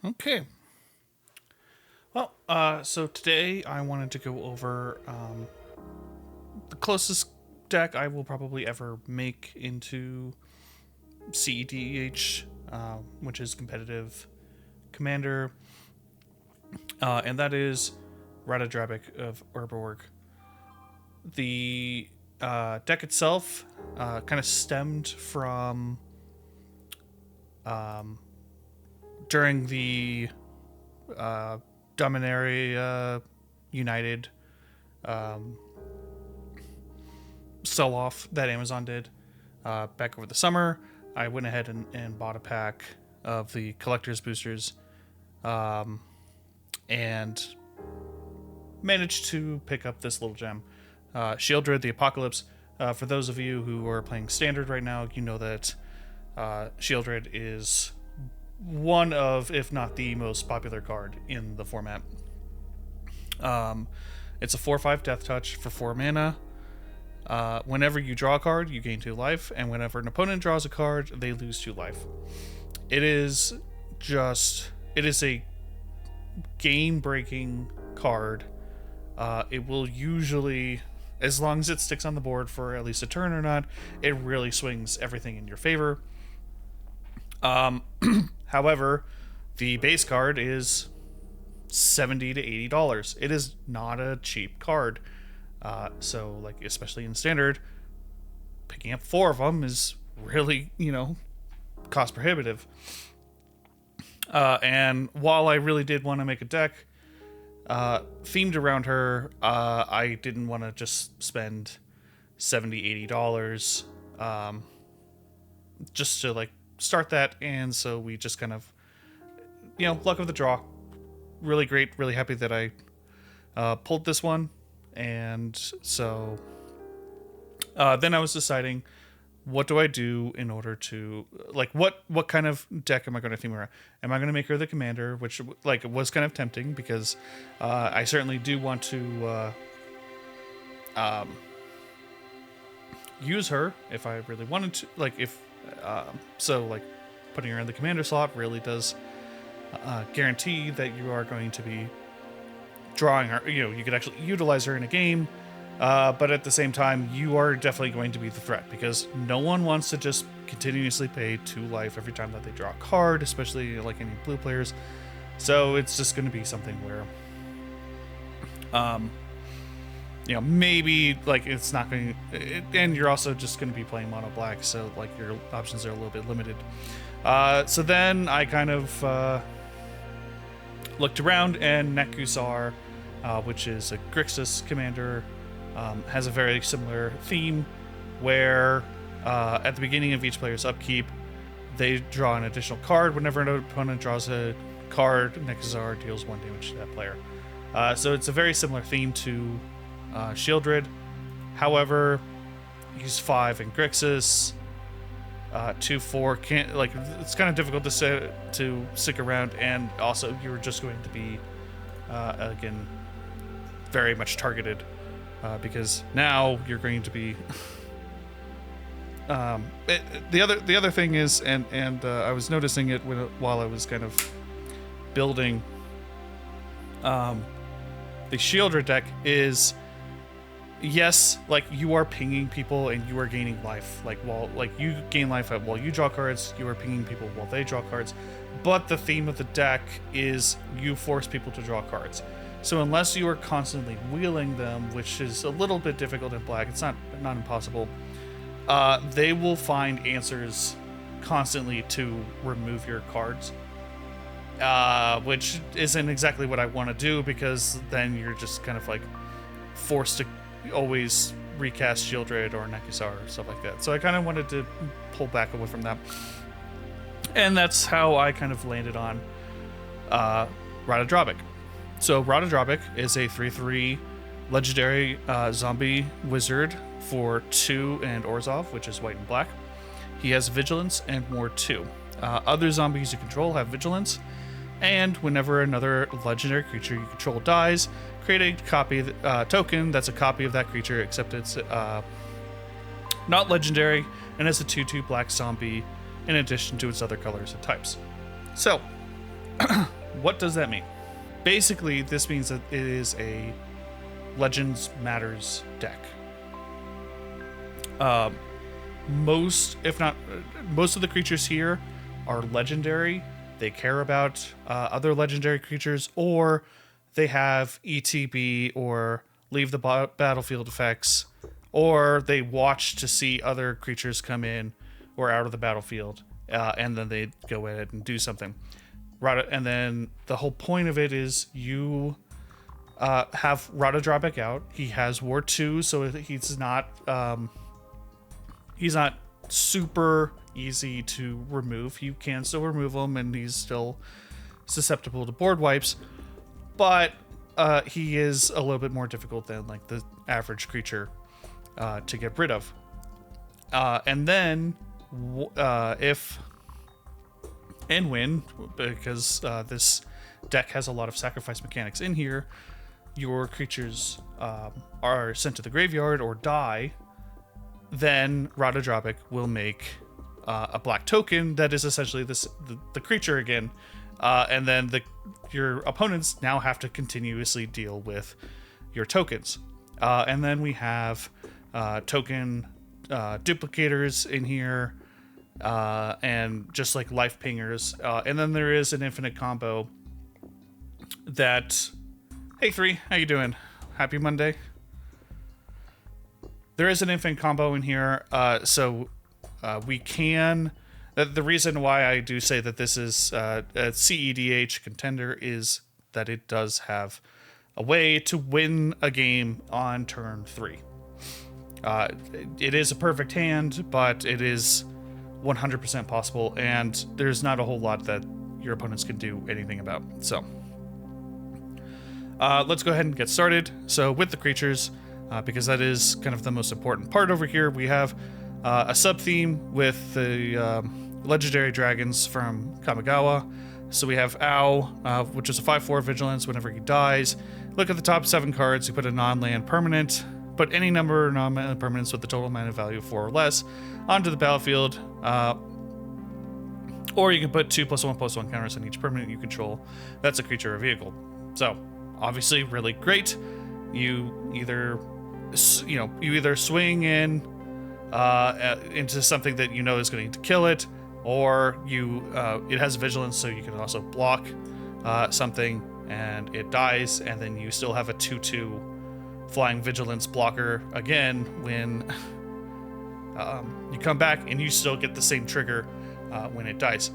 Okay. Well, so today I wanted to go over the closest deck I will probably ever make into cEDH, which is competitive commander, and that is Ratadrabik of Urborg. The deck itself kind of stemmed from during the Dominaria United sell-off that Amazon did back over the summer. I went ahead and bought a pack of the collector's boosters and managed to pick up this little gem. Shieldred the Apocalypse. For those of you who are playing Standard right now, you know that Shieldred is one of, if not the most popular card in the format. It's a 4/5 Death Touch for 4 mana. Whenever you draw a card, you gain 2 life, and whenever an opponent draws a card, they lose 2 life. It is a game-breaking card. It will usually, as long as it sticks on the board for at least a turn or not, it really swings everything in your favor. However, the base card is $70 to $80. It is not a cheap card. So, like, especially in Standard, picking up 4 of them is really, cost prohibitive. And while I really did want to make a deck themed around her, I didn't want to just spend $70, $80 just to, like, start that. And so we just kind of, luck of the draw. Really great, really happy that I pulled this one. And so then I was deciding, what do I do in order to, like, what kind of deck am I going to theme her? Am I going to make her the commander, which, like, was kind of tempting because I certainly do want to use her if I really wanted to, like, if so, like, putting her in the commander slot really does guarantee that you are going to be drawing her. You could actually utilize her in a game, but at the same time, you are definitely going to be the threat because no one wants to just continuously pay 2 life every time that they draw a card, especially like any blue players. So it's just going to be something where, maybe like it's not going to, and you're also just going to be playing mono black, so like your options are a little bit limited. So then I kind of looked around, and Nekusar, which is a Grixis commander, has a very similar theme where at the beginning of each player's upkeep, they draw an additional card. Whenever an opponent draws a card, Nekusar deals 1 damage to that player. So it's a very similar theme to Shieldred. However, he's 5 in Grixis. 2/4 can't, like, it's kind of difficult to stick around, and also you're just going to be again very much targeted because now you're going to be the other thing is, and I was noticing it while I was kind of building the Shieldred deck is, yes, like, you are pinging people and you are gaining life. Like, while, like, you gain life while you draw cards, you are pinging people while they draw cards. But the theme of the deck is you force people to draw cards. So unless you are constantly wheeling them, which is a little bit difficult in black, it's not impossible, they will find answers constantly to remove your cards. Which isn't exactly what I want to do, because then you're just kind of like forced to always recast Shieldred or Nekusar or stuff like that. So I kind of wanted to pull back away from that. And that's how I kind of landed on Ratadrabik. So Ratadrabik is a 3/3 legendary zombie wizard for 2 and Orzhov, which is white and black. He has Vigilance and more 2. Other zombies you control have Vigilance, and whenever another legendary creature you control dies, create a copy token that's a copy of that creature, except it's not legendary, and it's a 2/2 black zombie in addition to its other colors and types. So What does that mean? Basically, this means that it is a Legends Matters deck. Most, if not most of the creatures here are legendary. They care about other legendary creatures, or they have ETB or leave the battlefield effects, or they watch to see other creatures come in or out of the battlefield, and then they go ahead and do something. And then the whole point of it is you have Ratadrabik out. He has War 2, so he's not super easy to remove. You can still remove him, and he's still susceptible to board wipes, but he is a little bit more difficult than like the average creature to get rid of. And then if and when, because this deck has a lot of sacrifice mechanics in here, your creatures are sent to the graveyard or die, then Ratadrabik will make a black token that is essentially the creature again, and then your opponents now have to continuously deal with your tokens. And then we have token duplicators in here, and just like life pingers. And then there is an infinite combo that... Hey, 3, how you doing? Happy Monday. There is an infinite combo in here, so we can... The reason why I do say that this is a cEDH contender is that it does have a way to win a game on turn 3. It is a perfect hand, but it is 100% possible, and there's not a whole lot that your opponents can do anything about. So let's go ahead and get started. So with the creatures, because that is kind of the most important part over here, we have a sub-theme with the legendary dragons from Kamigawa. So we have Ow, which is a 5/4 vigilance. Whenever he dies, look at the top 7 cards. You put a non-land permanent, put any number of non-land permanents with the total mana value of 4 or less onto the battlefield. Or you can put 2+1/+1 counters on each permanent you control. That's a creature or vehicle. So obviously really great. You either swing in into something that you know is going to kill it, or it has vigilance, so you can also block something and it dies, and then you still have a 2/2 flying vigilance blocker again when you come back, and you still get the same trigger when it dies.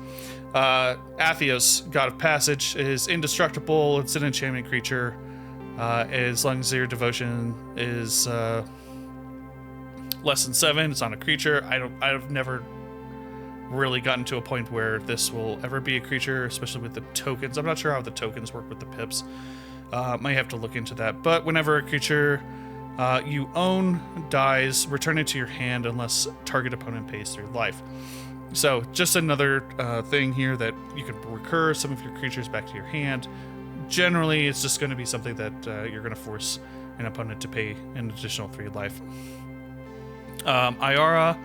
Atheos, God of Passage, is indestructible. It's an enchantment creature. As long as your devotion is less than 7, it's not a creature. I've never really gotten to a point where this will ever be a creature, especially with the tokens. I'm not sure how the tokens work with the pips. Might have to look into that. But whenever a creature you own dies, return it to your hand unless target opponent pays 3 life. So just another thing here that you can recur some of your creatures back to your hand. Generally, it's just going to be something that you're going to force an opponent to pay an additional 3 life. Ayara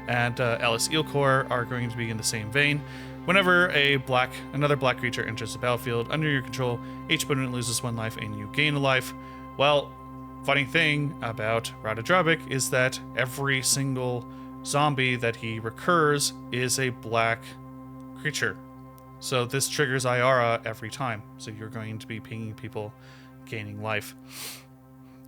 and Alice Eelcore are going to be in the same vein. Whenever another black creature enters the battlefield under your control, each opponent loses 1 life and you gain a life. Well, funny thing about Ratadrabik is that every single zombie that he recurs is a black creature. So this triggers Ayara every time. So you're going to be pinging people, gaining life.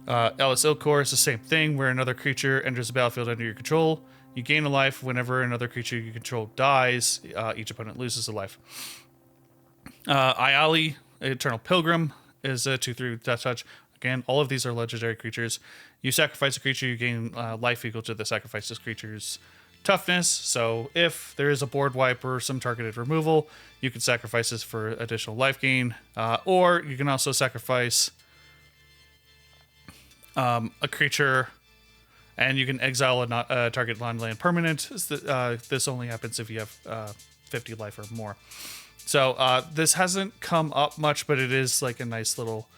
Alice Eelcore is the same thing, where another creature enters the battlefield under your control. You gain a life. Whenever another creature you control dies, each opponent loses a life. Ayali, Eternal Pilgrim, is a 2/3 death touch. Again, all of these are legendary creatures. You sacrifice a creature, you gain life equal to the sacrifice's creature's toughness. So if there is a board wipe or some targeted removal, you can sacrifice this for additional life gain. Or you can also sacrifice a creature, and you can exile a target non-land permanent. This only happens if you have 50 life or more. So this hasn't come up much, but it is like a nice little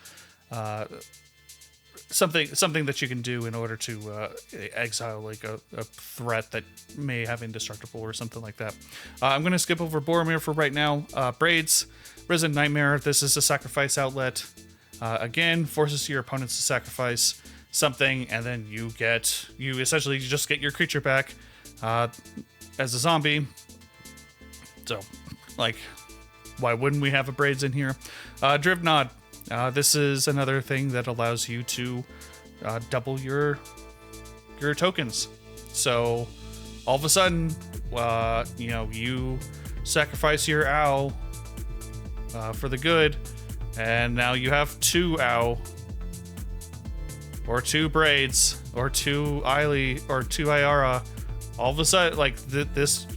something that you can do in order to exile like a threat that may have indestructible or something like that. I'm going to skip over Boromir for right now. Braids, Risen Nightmare. This is a sacrifice outlet. Again, forces your opponents to sacrifice something, and then you essentially just get your creature back as a zombie. So, like, why wouldn't we have a Braids in here? Drivnod. This is another thing that allows you to double your tokens. So all of a sudden, you sacrifice your owl for the good, and now you have 2 owl, or 2 Braids, or 2 Eily, or 2 Iara. All of a sudden, like this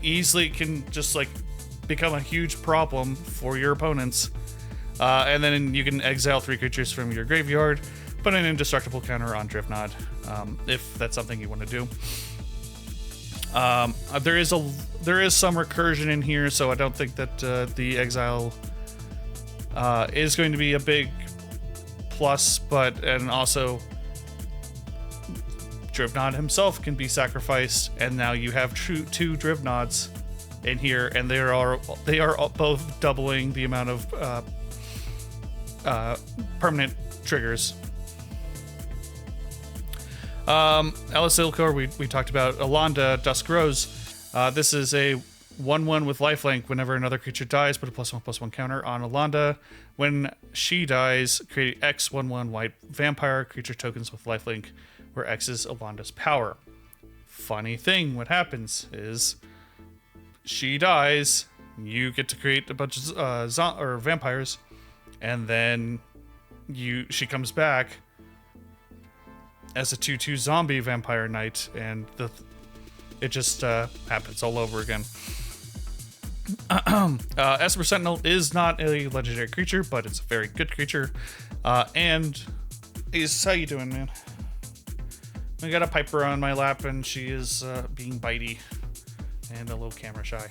easily can just like become a huge problem for your opponents. And then you can exile 3 creatures from your graveyard, put an indestructible counter on Drivnod, if that's something you want to do. There is some recursion in here, so I don't think that the exile is going to be a big plus, and also Drivnod himself can be sacrificed, and now you have 2 Drivnods in here, and they are both doubling the amount of permanent triggers. Alisilkor, we talked about. Alonda, Dusk Rose. This is a 1/1 with lifelink. Whenever another creature dies, put a +1/+1 counter on Alonda. When she dies, create X 1/1 white vampire creature tokens with lifelink, where X is Alonda's power. Funny thing, what happens is she dies, you get to create a bunch of vampires, and then she comes back as a 2/2 zombie vampire knight, and it just happens all over again. Esper Sentinel is not a legendary creature, but it's a very good creature. And Ace, how you doing, man? I got a Piper on my lap, and she is being bitey and a little camera shy.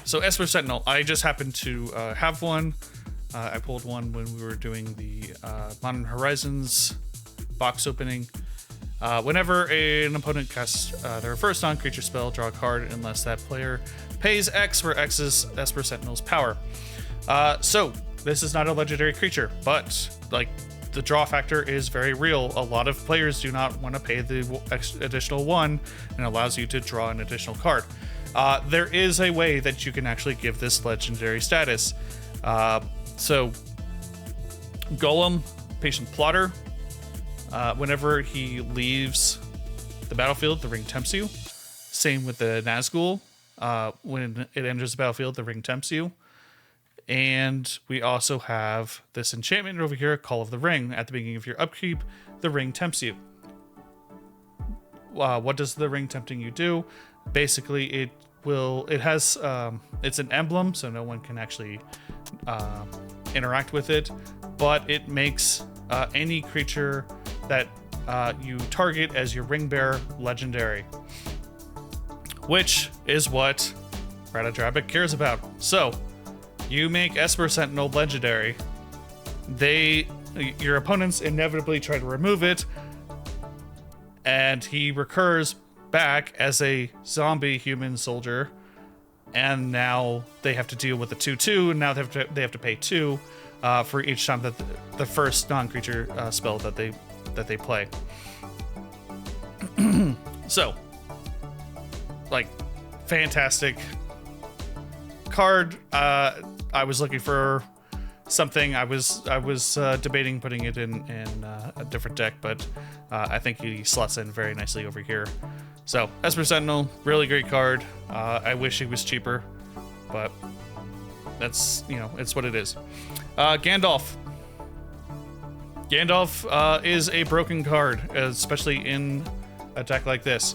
So Esper Sentinel, I just happened to have one. I pulled one when we were doing the Modern Horizons box opening. Whenever an opponent casts their first non-creature spell, draw a card unless that player pays X, where X is Esper Sentinel's power. So this is not a legendary creature, but like the draw factor is very real. A lot of players do not want to pay the additional 1, and allows you to draw an additional card. There is a way that you can actually give this legendary status. So Golem, Patient Plotter, whenever he leaves the battlefield, the ring tempts you. Same with the Nazgul. When it enters the battlefield, the ring tempts you. And we also have this enchantment over here, Call of the Ring. At the beginning of your upkeep, the ring tempts you. What does the ring tempting you do? Basically, it's an emblem, so no one can actually interact with it, but it makes any creature that you target as your ring bearer legendary, which is what Ratadrabik cares about. So you make Esper Sentinel legendary, your opponents inevitably try to remove it, and he recurs back as a zombie human soldier, and now they have to deal with the 2/2, and now they have to pay 2 for each time that the first non-creature spell that they play. So, like, fantastic card. I was looking for something. I was debating putting it in a different deck, but I think he slots in very nicely over here. So Esper Sentinel, really great card. I wish it was cheaper, but that's, it's what it is. Gandalf. Gandalf is a broken card, especially in a deck like this.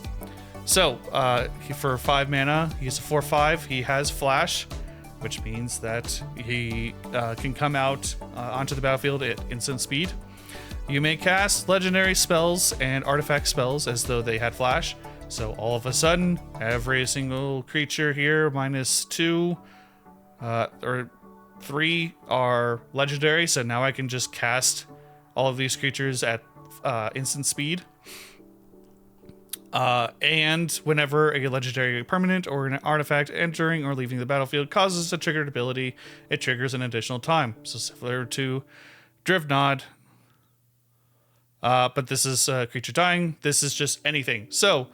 So for 5 mana, he's a 4/5. He has Flash, which means that he can come out onto the battlefield at instant speed. You may cast legendary spells and artifact spells as though they had Flash. So all of a sudden, every single creature here -2, or 3 are legendary, so now I can just cast all of these creatures at instant speed. And whenever a legendary permanent or an artifact entering or leaving the battlefield causes a triggered ability, it triggers an additional time. So similar to Drivnod, but this is creature dying. This is just anything. So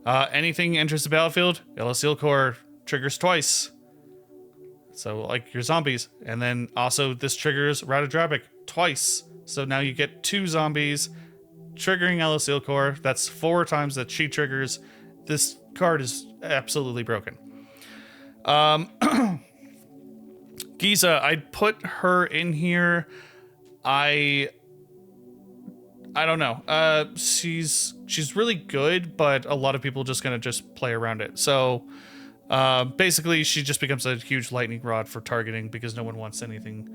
anything enters the battlefield, Elasiel Core triggers twice. So like your zombies. And then also this triggers Ratadrabik twice. So now you get 2 zombies triggering Elasiel Core. That's 4 times that she triggers. This card is absolutely broken. Giza, I'd put her in here. I don't know. She's really good, but a lot of people just gonna just play around it. So basically, she just becomes a huge lightning rod for targeting because no one wants anything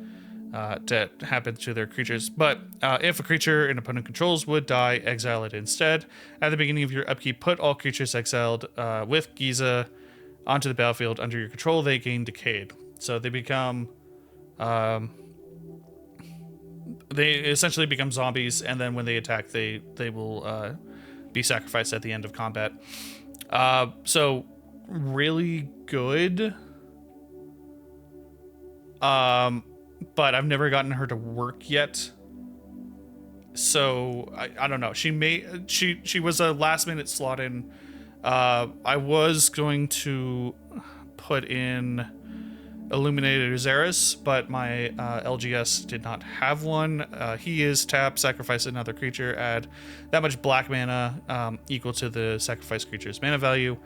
to happen to their creatures. But if a creature an opponent controls would die, exile it instead. At the beginning of your upkeep, put all creatures exiled with Giza onto the battlefield under your control. They gain Decayed, so they become they essentially become zombies, and then when they attack, they will be sacrificed at the end of combat. So really good. But I've never gotten her to work yet. So I don't know. She was a last minute slot in. I was going to put in Illuminated Azaris, but my LGS did not have one. He is tap, sacrifice another creature, add that much black mana equal to the sacrifice creature's mana value.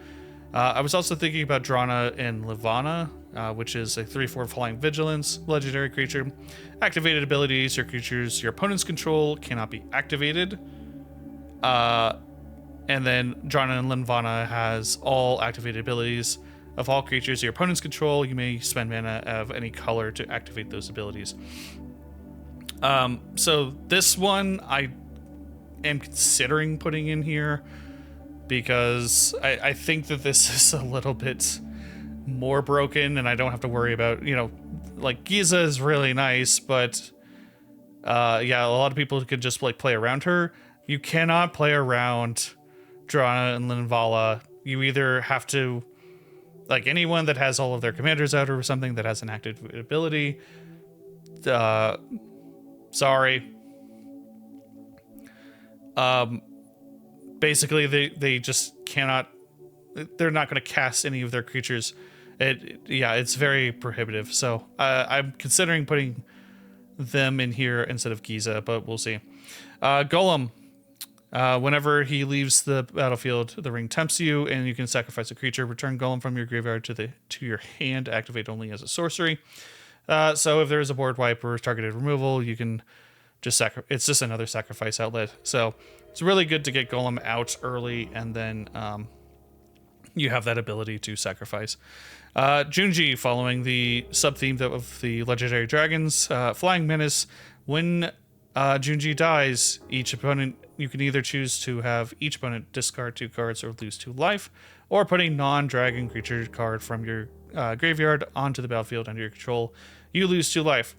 I was also thinking about Drana and Levana, which is a 3/4 Flying Vigilance legendary creature. Activated abilities, your creatures your opponents control cannot be activated. And then Drana and Levana has all activated abilities of all creatures your opponents control. You may spend mana of any color to activate those abilities. So this one I am considering putting in here, because I think that this is a little bit more broken, and I don't have to worry about, like Giza is really nice, but yeah, a lot of people could just like play around her. You cannot play around Drana and Linvala. You either have to, like anyone that has all of their commanders out or something that has an active ability, sorry. Basically, they just cannot. They're not going to cast any of their creatures. It's very prohibitive. So I'm considering putting them in here instead of Giza, but we'll see. Golem. Whenever he leaves the battlefield, the ring tempts you, and you can sacrifice a creature. Return Golem from your graveyard to your hand. Activate only as a sorcery. So if there is a board wipe or targeted removal, you can just it's just another sacrifice outlet. So it's really good to get Golem out early, and then you have that ability to sacrifice. Junji, following the sub-theme of the Legendary Dragons, Flying Menace. When Junji dies, each opponent, you can either choose to have each opponent discard 2 cards or lose 2 life, or put a non-dragon creature card from your graveyard onto the battlefield under your control. You lose 2 life.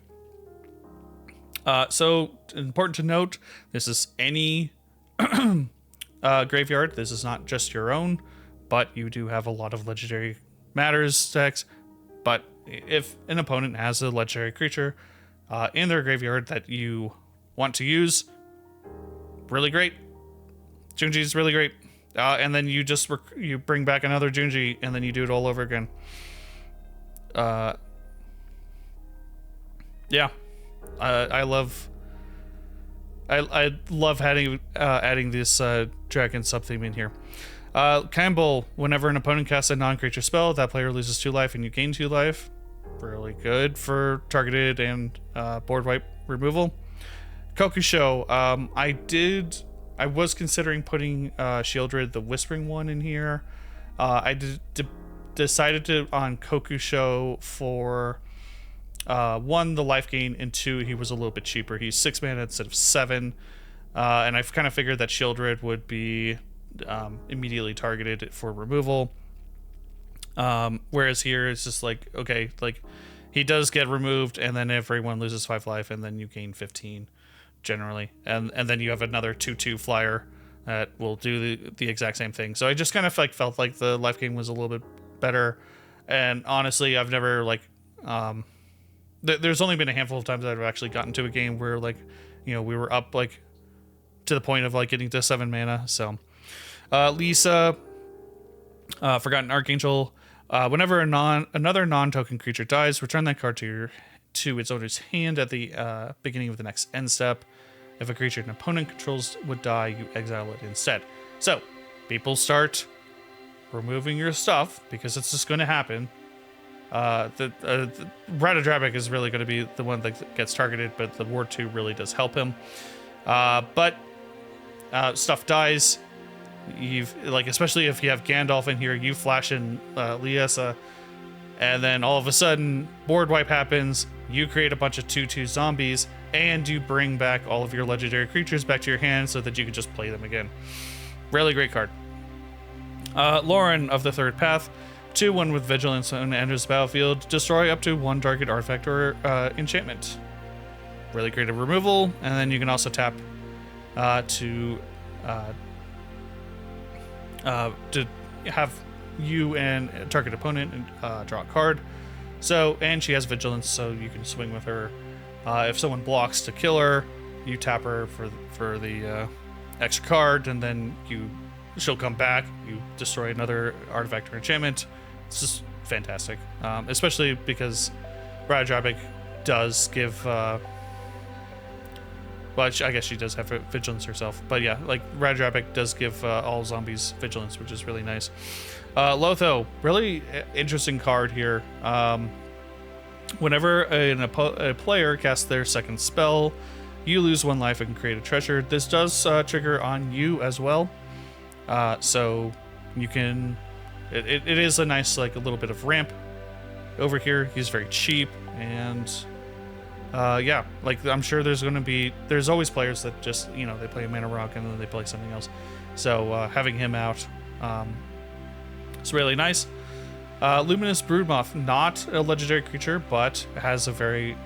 So important to note, this is any graveyard. This is not just your own, but you do have a lot of legendary matters decks. But if an opponent has a legendary creature in their graveyard that you want to use, really great. Junji is really great. And then you just you bring back another Junji, and then you do it all over again. Yeah. I love adding this dragon sub-theme in here. Campbell, whenever an opponent casts a non-creature spell, that player loses 2 life and you gain 2 life. Really good for targeted and board wipe removal. Kokusho, I was considering putting Shieldred, the Whispering one, in here. I decided on Kokusho for 1, the life gain, and 2, he was a little bit cheaper. He's 6 mana instead of 7, and I've kind of figured that Shieldred would be immediately targeted for removal. Whereas here it's just like, okay, like he does get removed, and then everyone loses 5 life, and then you gain 15 generally, and then you have another 2/2 flyer that will do the exact same thing. So I just kind of like felt like the life gain was a little bit better, and honestly, I've never like there's only been a handful of times that I've actually gotten to a game where like we were up like to the point of like getting to 7 mana. So Lisa, Forgotten Archangel. Whenever another non-token creature dies, return that card to its owner's hand at the beginning of the next end step. If a creature an opponent controls would die, you exile it instead. So people start removing your stuff because it's just going to happen. The Ratadrabik is really going to be the one that gets targeted, but the Ward 2 really does help him. But stuff dies. You've like, especially if you have Gandalf in here, you flash in Liesa, and then all of a sudden board wipe happens. You create a bunch of 2/2 zombies, and you bring back all of your legendary creatures back to your hand so that you can just play them again. Really great card. Lauren of the Third Path, 2/1 with Vigilance and enters the battlefield. Destroy up to 1 target artifact or enchantment. Really great at removal, and then you can also tap to have you and a target opponent draw a card. So, and she has Vigilance, so you can swing with her. If someone blocks to kill her, you tap her for the extra card, and then she'll come back. You destroy another artifact or enchantment. It's just fantastic, especially because Ratadrabik does give. Well, I guess she does have Vigilance herself, but yeah, like Ratadrabik does give all zombies Vigilance, which is really nice. Lotho, really interesting card here. Whenever a player casts their second spell, you lose 1 life and create a treasure. This does trigger on you as well, so you can. It is a nice like a little bit of ramp over here. He's very cheap, and yeah, like I'm sure there's always players that just they play a Mana Rock and then they play something else. So having him out, it's really nice. Luminous Broodmoth, not a legendary creature, but has a very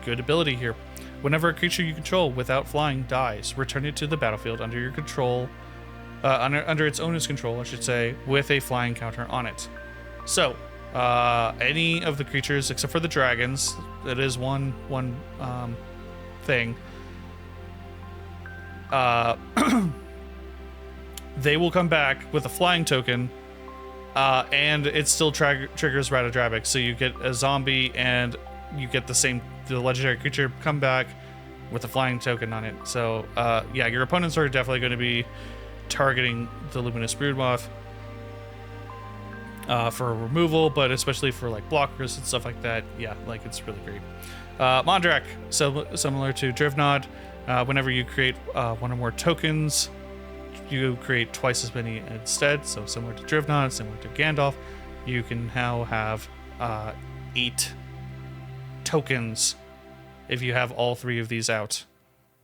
good ability here. Whenever a creature you control without flying dies, return it to the battlefield under your control, under its owner's control, I should say, with a flying counter on it. So, any of the creatures except for the dragons, that is one thing. They will come back with a flying token. And it still triggers Ratadrabik, so you get a zombie and you get the legendary creature come back with a flying token on it. So yeah, your opponents are definitely going to be targeting the Luminous Broodmoth for removal, but especially for like blockers and stuff like that. Yeah, like it's really great. Mondrak, so similar to Drivnod, whenever you create 1 or more tokens, you create twice as many instead. So similar to Drivnod, similar to Gandalf, you can now have 8 tokens if you have all 3 of these out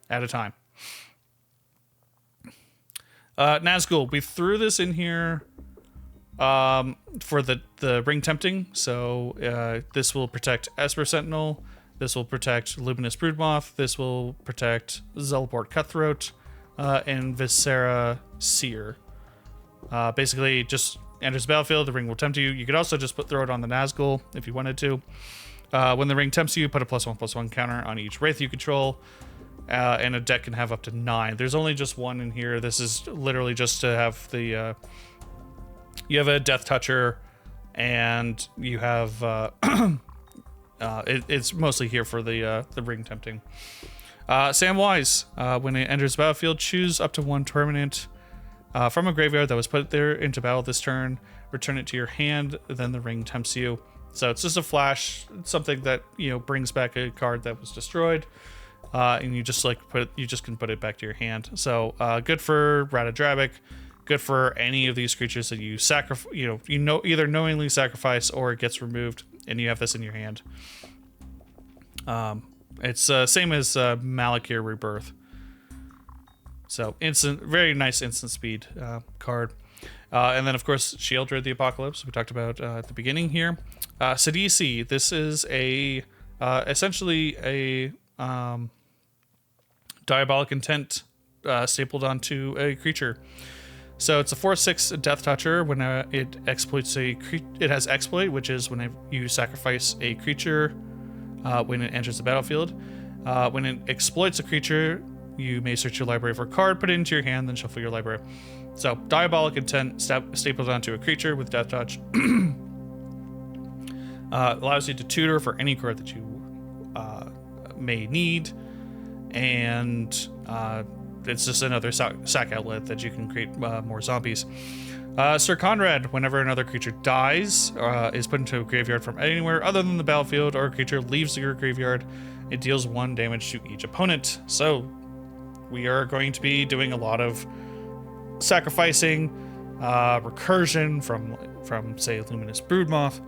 at a time. Nazgul, we threw this in here for the ring tempting. So this will protect Esper Sentinel. This will protect Luminous Broodmoth. This will protect Zelbort Cutthroat. And Viscera Seer. Basically, just enters the battlefield, the ring will tempt you. You could also just throw it on the Nazgul if you wanted to. When the ring tempts you, put a +1/+1 counter on each Wraith you control. And a deck can have up to 9. There's only just 1 in here. This is literally just to have the... you have a Death Toucher, and you have... it's mostly here for the ring tempting. Samwise, when it enters the battlefield, choose up to 1 permanent from a graveyard that was put there into battle this turn. Return it to your hand, then the ring tempts you. So it's just a flash, something that brings back a card that was destroyed, and you just can put it back to your hand. So good for Ratadrabik, good for any of these creatures that you sacrifice. Either knowingly sacrifice or it gets removed, and you have this in your hand. It's same as Malakir Rebirth. So very nice instant speed card. And then, of course, Shieldred the Apocalypse, we talked about at the beginning here. cEDH, this is a essentially a Diabolic Intent stapled onto a creature. So it's a 4/6 Death Toucher. When it exploits it has exploit, which is when you sacrifice a creature when it enters the battlefield. When it exploits a creature, you may search your library for a card, put it into your hand, then shuffle your library. So Diabolic Intent stapled onto a creature with Death Touch allows you to tutor for any card that you may need, and it's just another sack outlet that you can create more zombies. Sir Conrad, whenever another creature dies, is put into a graveyard from anywhere other than the battlefield, or a creature leaves your graveyard, it deals 1 damage to each opponent. So we are going to be doing a lot of sacrificing, recursion from say Luminous Broodmoth.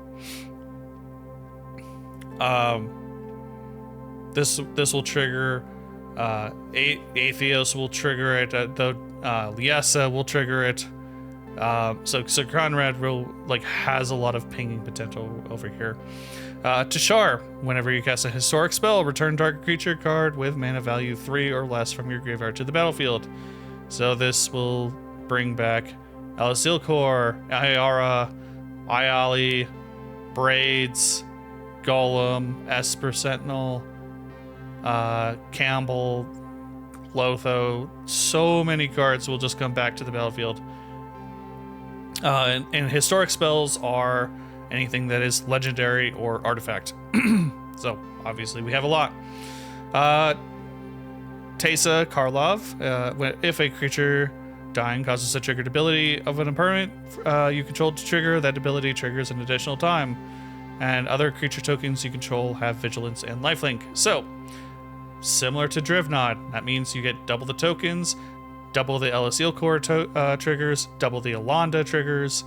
This will trigger Atheos will trigger it, Liesa will trigger it. So Conrad has a lot of pinging potential over here. Tashar, whenever you cast a historic spell, return target creature card with mana value 3 or less from your graveyard to the battlefield. So this will bring back Elazilkor, Ayara, Ayali, Braids, Golem, Esper Sentinel, Campbell, Lotho. So many cards will just come back to the battlefield. And historic spells are anything that is legendary or artifact. So obviously we have a lot. Teysa Karlov, if a creature dying causes a triggered ability of an opponent you control to trigger, that ability triggers an additional time. And other creature tokens you control have vigilance and lifelink. So similar to Drivnod, that means you get double the tokens, double the Elazilkor triggers, double the Alonda triggers,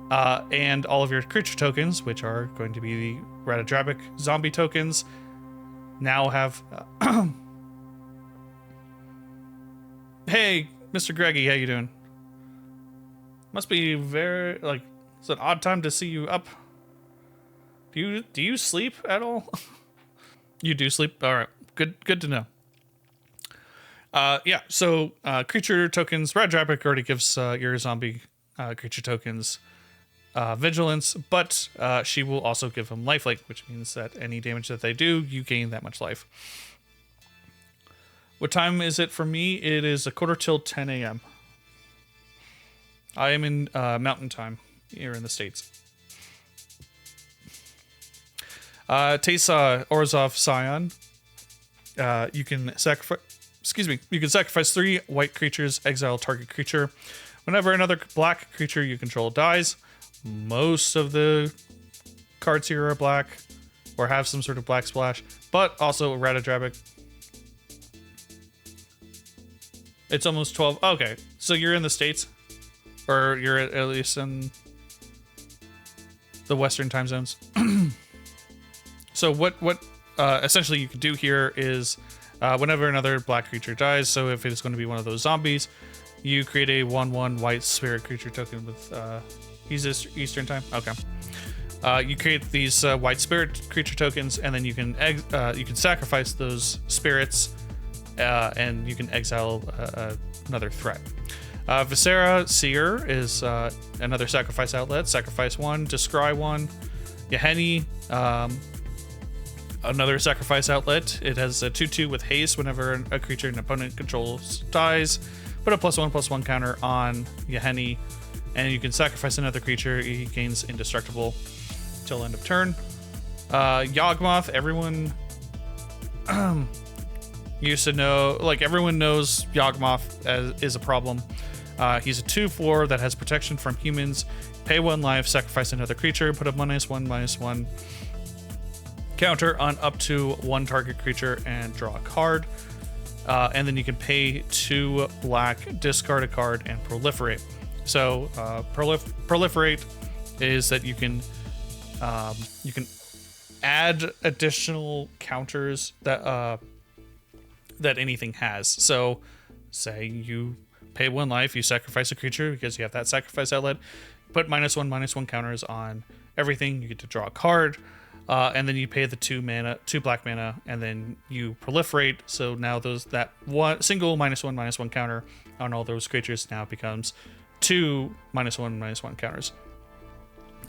and all of your creature tokens, which are going to be the Ratadrabik zombie tokens, now have... Hey, Mr. Greggy, how you doing? Must be very, it's an odd time to see you up. Do you sleep at all? You do sleep? All right, good to know. Yeah, so creature tokens, Ratadrabik already gives your zombie creature tokens vigilance, but she will also give them lifelink, which means that any damage that they do, you gain that much life. What time is it for me? It is 10:15 a.m. I am in Mountain Time here in the States. Teysa Orzhov Scion. You can sacrifice 3 white creatures, exile target creature. Whenever another black creature you control dies, most of the cards here are black or have some sort of black splash, but also Ratadrabik. It's almost 12. Okay, so you're in the States, or you're at least in the Western time zones. So what essentially you can do here is whenever another black creature dies, so if it's going to be one of those zombies, you create a 1/1 white spirit creature token with Eastern time. Okay. You create these white spirit creature tokens, and then you can sacrifice those spirits, and you can exile another threat. Viscera Seer is another sacrifice outlet. Sacrifice 1, descry 1. Yahenni, another sacrifice outlet. It has a 2/2 with haste. Whenever a creature an opponent controls dies, put a +1/+1 counter on Yahenni, and you can sacrifice another creature. He gains indestructible till end of turn. Yawgmoth, everyone used to know, everyone knows Yawgmoth is a problem. He's a 2/4 that has protection from humans. Pay 1 life, sacrifice another creature, put a -1/-1 counter on up to 1 target creature and draw a card. And then you can pay 2 black, discard a card, and proliferate. So proliferate is that you can add additional counters that anything has. So say you pay 1 life, you sacrifice a creature because you have that sacrifice outlet. Put -1/-1 counters on everything. You get to draw a card, and then you pay the 2 black mana, and then you proliferate. So now that one single -1/-1 counter on all those creatures now becomes 2 -1/-1 counters.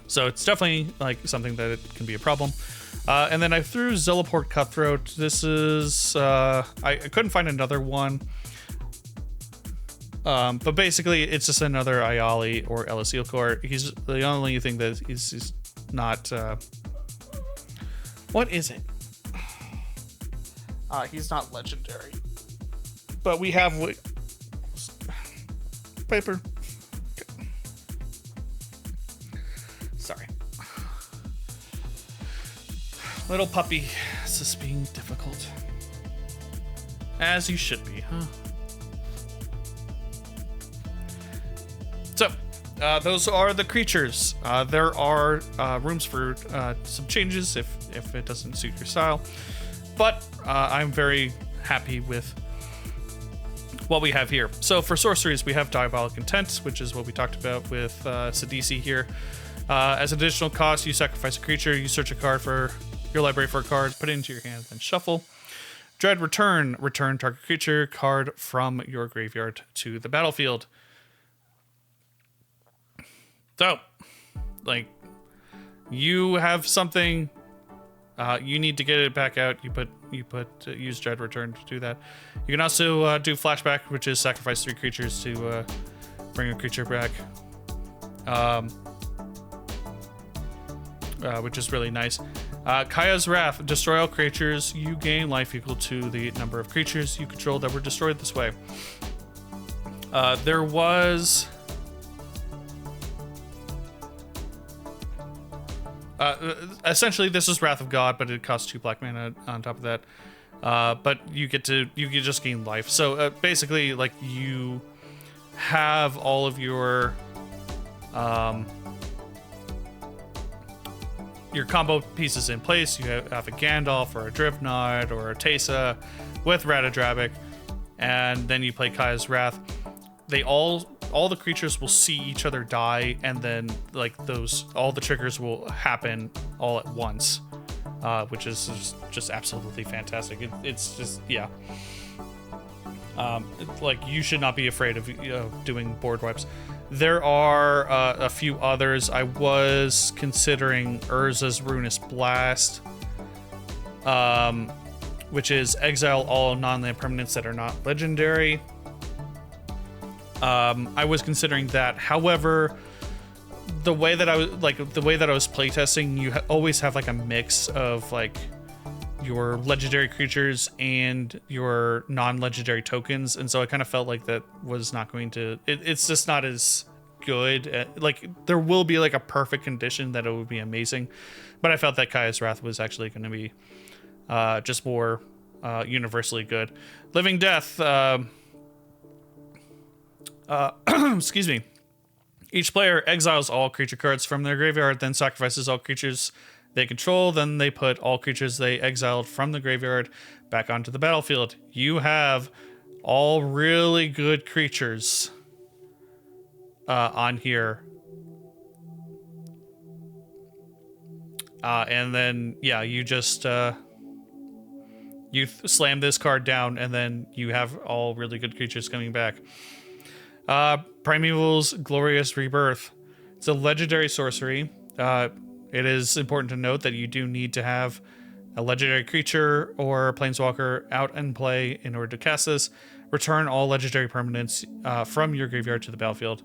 So it's definitely like something that it can be a problem. And then I threw Zelaport Cutthroat. This is I couldn't find another one. But basically, it's just another Ayali or Eliseel core. He's the only thing that he's not. What is it? He's not legendary. But we have paper. Sorry. Little puppy. This is being difficult. As you should be, huh? So, those are the creatures. There are rooms for some changes if it doesn't suit your style. But I'm very happy with what we have here. So for sorceries, we have Diabolic Intent, which is what we talked about with cEDH here. As additional cost, you sacrifice a creature, you search a card for your library for a card, put it into your hand, then shuffle. Dread Return, return target creature card from your graveyard to the battlefield. So, like, you have something, you need to get it back out. Use Dread Return to do that. You can also do Flashback, which is sacrifice 3 creatures to bring a creature back, which is really nice. Kaya's Wrath, destroy all creatures. You gain life equal to the number of creatures you control that were destroyed this way. There was... essentially, this is Wrath of God, but it costs 2 black mana on top of that. But you just gain life. So basically, like, you have all of your combo pieces in place. You have a Gandalf or a Drivnod or a Teysa with Ratadrabik, and then you play Kaya's Wrath. They all the creatures will see each other die, and then like all the triggers will happen all at once, which is just absolutely fantastic. It's just, yeah. Like, you should not be afraid of doing board wipes. There are a few others. I was considering Urza's Ruinous Blast, which is exile all non-land permanents that are not legendary. I was considering that. However, the way that I was playtesting, you always have like a mix of like your legendary creatures and your non-legendary tokens, and so I kind of felt like that was not going to. It's just not as good. Like, there will be like a perfect condition that it would be amazing, but I felt that Kaya's Wrath was actually going to be just more universally good. Living Death. Excuse me. Each player exiles all creature cards from their graveyard, then sacrifices all creatures they control. Then they put all creatures they exiled from the graveyard back onto the battlefield. You have all really good creatures on here. And then, yeah, you just you slam this card down, and then you have all really good creatures coming back. Primeval's Glorious Rebirth. It's a legendary sorcery. It is important to note that you do need to have a legendary creature or planeswalker out in play in order to cast this. Return all legendary permanents from your graveyard to the battlefield.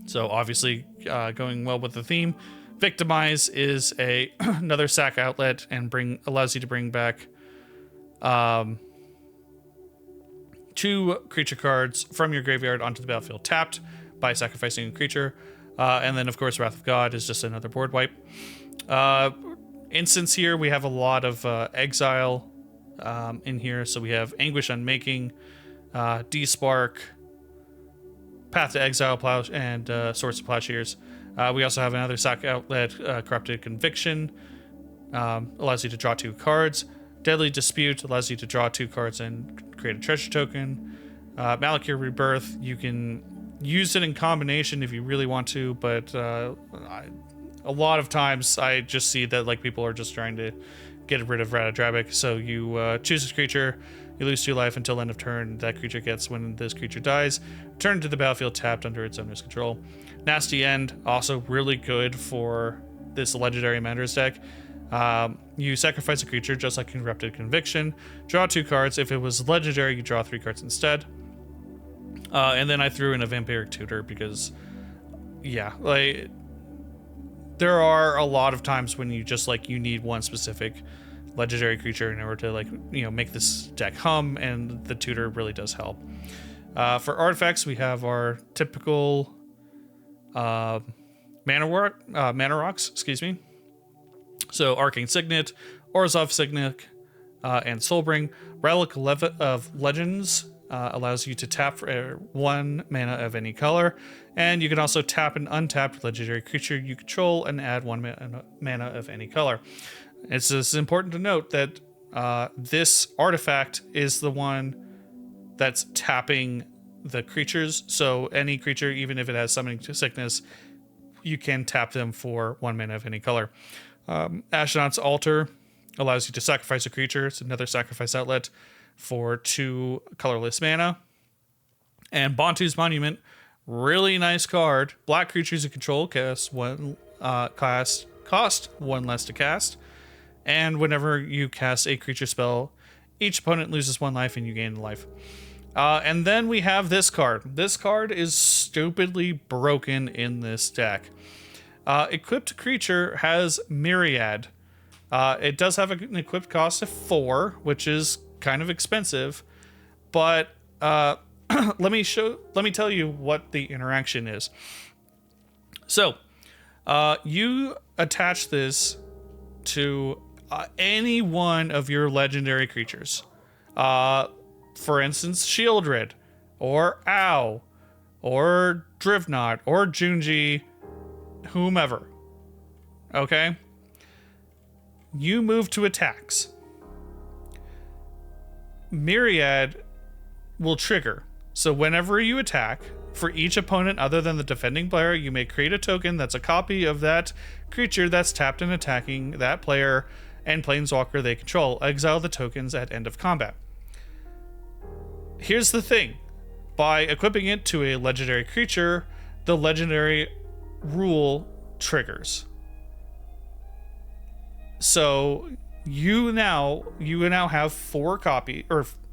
So obviously, going well with the theme. Victimize is another sack outlet and allows you to bring back 2 creature cards from your graveyard onto the battlefield tapped by sacrificing a creature. And then, of course, Wrath of God is just another board wipe. Instance here, we have a lot of exile in here. So we have Anguish Unmaking, Despark, Path to Exile, and Swords of Plowshares. We also have another sack outlet, Corrupted Conviction. Allows you to draw 2 cards. Deadly Dispute allows you to draw 2 cards and create a treasure token. Malakir Rebirth, you can use it in combination if you really want to, but a lot of times I just see that like people are just trying to get rid of Ratadrabik. So you choose a creature, you lose 2 life until end of turn. That creature gets, when this creature dies, turn to the battlefield tapped under its owner's control. Nasty End, also really good for this legendary Mandarin's deck. You sacrifice a creature just like Corrupted Conviction, draw 2 cards. If it was legendary, you draw 3 cards instead. And then I threw in a Vampiric Tutor because, yeah, like there are a lot of times when you just like you need one specific legendary creature in order to like make this deck hum, and the tutor really does help. For artifacts, we have our typical mana rocks, excuse me. So Arcane Signet, Orzhov Signet, and Soulbring. Relic of Legends allows you to tap for 1 mana of any color, and you can also tap an untapped legendary creature you control and add 1 mana of any color. It's just important to note that this artifact is the one that's tapping the creatures, so any creature, even if it has Summoning Sickness, you can tap them for 1 mana of any color. Astronaut's Altar allows you to sacrifice a creature. It's another sacrifice outlet for 2 colorless mana. And Bantu's Monument, really nice card. Black creatures you control cost 1 less to cast. And whenever you cast a creature spell, each opponent loses 1 life and you gain life. And then we have this card. This card is stupidly broken in this deck. Equipped creature has Myriad. It does have an equipped cost of 4, which is kind of expensive, but let me tell you what the interaction is. So you attach this to any one of your legendary creatures. For instance, Shieldred, or Ow, or Drivnod, or Junji, whomever. Okay? You move to attacks. Myriad will trigger. So whenever you attack, for each opponent other than the defending player, you may create a token that's a copy of that creature that's tapped and attacking that player and planeswalker they control. Exile the tokens at end of combat. Here's the thing. By equipping it to a legendary creature, the legendary rule triggers. So you now have 4